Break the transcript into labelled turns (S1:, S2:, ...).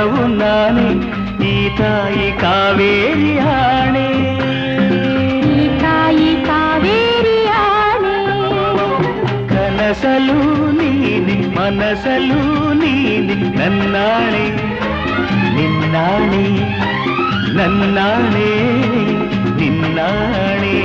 S1: ಎಲ್ಲವೂ ನಾನೇ ಈ ತಾಯಿ ಕಾವೇರಿ ಆಣೆ
S2: ಈ ತಾಯಿ ಕಾವೇರಿ ಆಣೆ
S1: ಕನಸಲು ನೀನೆ ಮನಸಲು ನೀನೆ ನನ್ನಾಣೆ ನಿನ್ನಾಣೆ ನನ್ನಾಣೆ ನಿನ್ನಾಣೆ